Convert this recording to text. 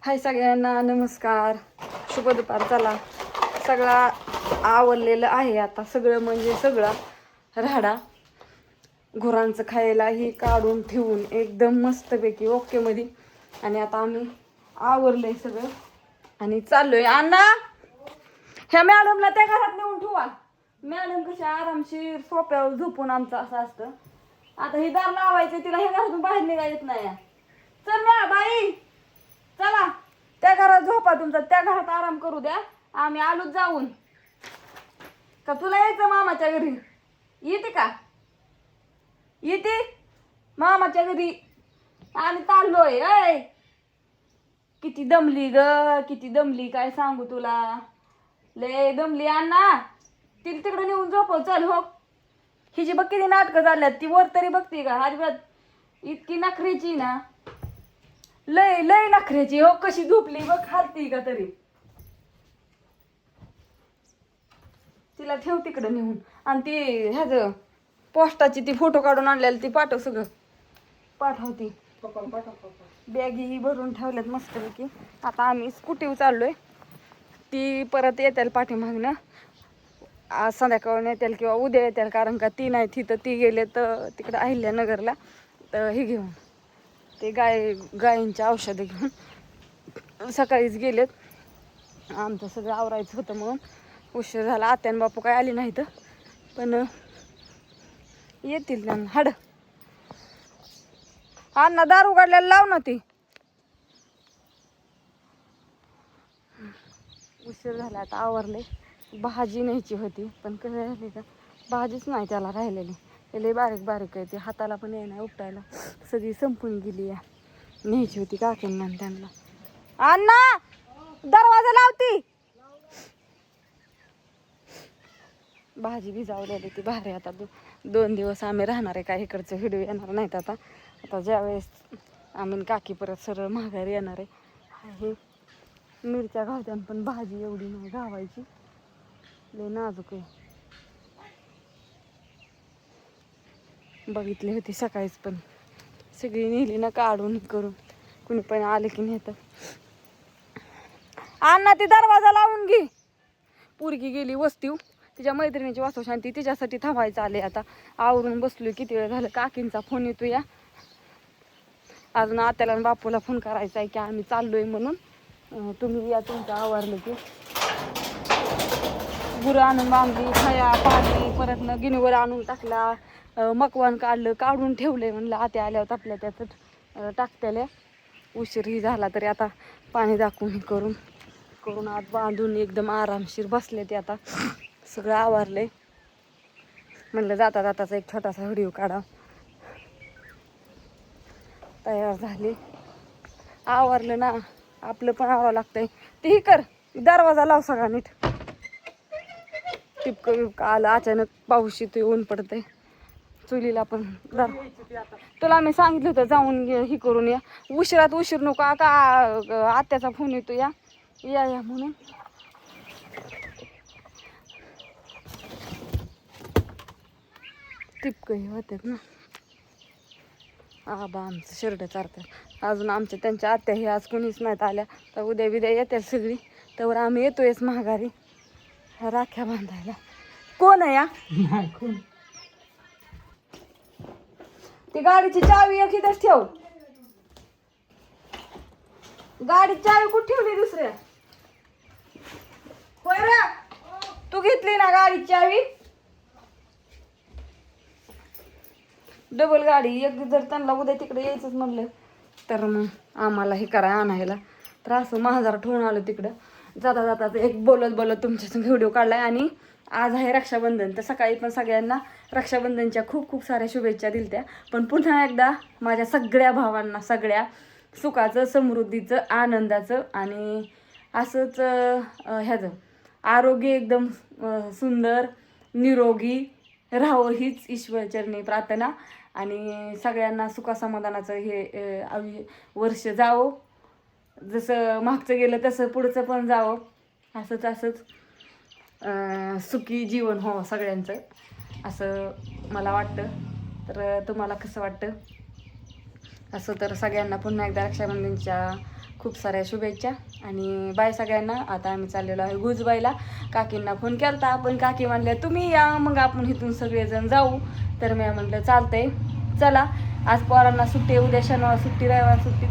हाय सगळ्यांना नमस्कार, शुभ दुपार. चला सगळा आवरलेलं आहे आता, सगळं म्हणजे सगळं राडा गुरांचं खायला ही काढून ठेवून एकदम मस्तपैकी ओके मध्ये. आणि आता आम्ही आवरलंय सगळं आणि चाललोय. अण्णा ह्या मॅडमला त्या घरात नेऊन ठेवा. मॅडम कशा आरामशीर सोप्यावर झोपून आमचं असं असतं. आता ही दार लावायचं, तिला ह्या घरातून बाहेर निघा येत नाही. चल ना बाई, चला त्या घरात झोपा, तुमचा त्या घरात आराम करू द्या. आम्ही आलोच जाऊन. का तुला यायचं मामाच्या घरी? येते का? येते मामाच्या घरी. आम्ही चाललोय. अय किती दमली ग, किती दमली, काय सांगू तुला. लय दमली अण्णा. तिला तिकडे नेऊन झोपव. चल हो. हिची बघ किती नाटकं झाल्यात. ती वर तरी बघते का? अजिबात इतकी नखरेची ना, लय लय नखऱ्याची. हो कशी झोपली बघ, हालती का तरी. तिला ठेव तिकडे नेऊन. आणि ती ह्याच पोस्टाची ती फोटो काढून आणलेली ती पाठव, सगळं पाठवती. बॅगी ही भरून ठेवल्यात मस्तपैकी. आता आम्ही स्कूटीवर चाललोय. ती परत येतील पाठीमागनं. आज संध्याकाळून येतील किंवा उद्या येतील, कारण का ती नाही तिथं. ती गेले तर तिकडं अहिल्यानगरला, तर हे घेऊन ते गायींची औषधं घेऊन सकाळीच गेलेत. आमचं सगळं आवरायचं होतं म्हणून उशीर झाला. आत्यान बापू काय आली नाही तर, पण येतील त्यांना. हाड अण्णा दार उघडल्याला लाव ना. ती उशीर झाला. आता आवरले. भाजी न्यायची होती, पण कसं झाली का भाजीच नाही त्याला राहिलेली. लई बारीक बारीक आहे ती, हाताला पण ये नाही उपटायला. सगळी संपून गेली. या न्यायची होती काकींना त्यांना. अण्णा दरवाजा लावती. भाजी भिजावलेली ती भारी. आता 2 दिवस आम्ही राहणार आहे. काय इकडचं व्हिडिओ येणार नाहीत आता. आता ज्यावेळेस आम्ही काकी परत सरळ माघारी येणार आहे. मिरच्या घालत्यान, पण भाजी एवढी नाही घावायची, लय नाजूक आहे. बघितली होती सकाळीच, पण सगळी नेली ना काढून करून. कुणी पण आले की नेतं. अण्णा ती दरवाजा लावून घे. पोरगी गेली वस्तीव, तिच्या मैत्रिणीची वास्तवशांती, तिच्यासाठी थांबायचं आले. आता आवरून बसलोय. किती वेळ झालं. काकींचा फोन येतो या. अजून आत्याला आणि बापूला फोन करायचा आहे की आम्ही चाललोय म्हणून. तुम्ही या, तुमचं आवरलं की. गुरं आणून बांधली, खाया पाणी, परत न गिनीवर आणून टाकला. मकवान काढलं, काढून ठेवलंय. म्हणलं आत्या आल्यावर आपल्या त्यात टाकत्याल्या. उशीरही झाला तरी आता पाणी दाखवून करून आत बांधून एकदम आरामशीर बसले ते. आता सगळं आवरलंय. म्हणलं जाता जाताचा एक छोटासा व्हिडिओ काढा. तयार झाले. आवरलं ना, आपलं पण आवरावं लागतंय. ते ही कर, दरवाजा लाव सगळा नीट. टिपकं बिपकं आलं, अचानक पाऊस येतोय, ऊन पडतंय. चुलीला पण तुला मी सांगितलं होतं जाऊन ही करून या. उशिरात उशीर नको. आता आत्याचा फोन येतो या या म्हणून. टिपकं होतात ना. आबा आमचं शर्ट चारतात अजून. आमच्या त्यांच्या आत्या हे आज कोणीच नाहीत आल्या, तर उद्या बिद्या येतात सगळी. तर आम्ही येतोयच माघारी राख्या बांधायला. कोण आहे या? ती गाडीची चावी एक इथंच ठेव. गाडीची चावी कुठे ठेवली दुसऱ्या? होय रे, तू घेतली ना गाडीची चावी? डबल गाडी. एक जर त्यांना उद्या तिकडे यायचंच म्हणलं तर मग आम्हाला हे करा आणायला. तर असं महाजार ठेवून आलो तिकडं. जाता जाता एक बोलत बोलत तुमच्या व्हिडिओ काढलाय. आणि आज आहे रक्षाबंधन, तर सकाळी पण सगळ्यांना रक्षाबंधनच्या खूप खूप साऱ्या शुभेच्छा दिलत्या. पण पुन्हा एकदा माझ्या सगळ्या भावांना सगळ्या सुखाचं, समृद्धीचं, आनंदाचं आणि असंच ह्याचं आरोग्य एकदम सुंदर निरोगी राहावं हीच ईश्वरचरणी प्रार्थना. आणि सगळ्यांना सुखासमाधानाचं हे वर्ष जावं. जसं मागचं गेलं तसं पुढचं पण जावं. असंच सुखी जीवन हो सगळ्यांचं, असं मला वाटतं. तर तुम्हाला कसं वाटतं? असं तर सगळ्यांना पुन्हा एकदा रक्षाबंधनच्या खूप साऱ्या शुभेच्छा आणि बाय सगळ्यांना. आता आम्ही चाललेलो आहे गुजबाईला. काकींना फोन केला पण काकी म्हणल्या तुम्ही या, मग आपण इथून सगळेजण जाऊ. तर मी म्हटलं चालतंय चला. आज पोरांना सुट्टी, उद्या शनिवार सुट्टी, रविवार सुट्टी,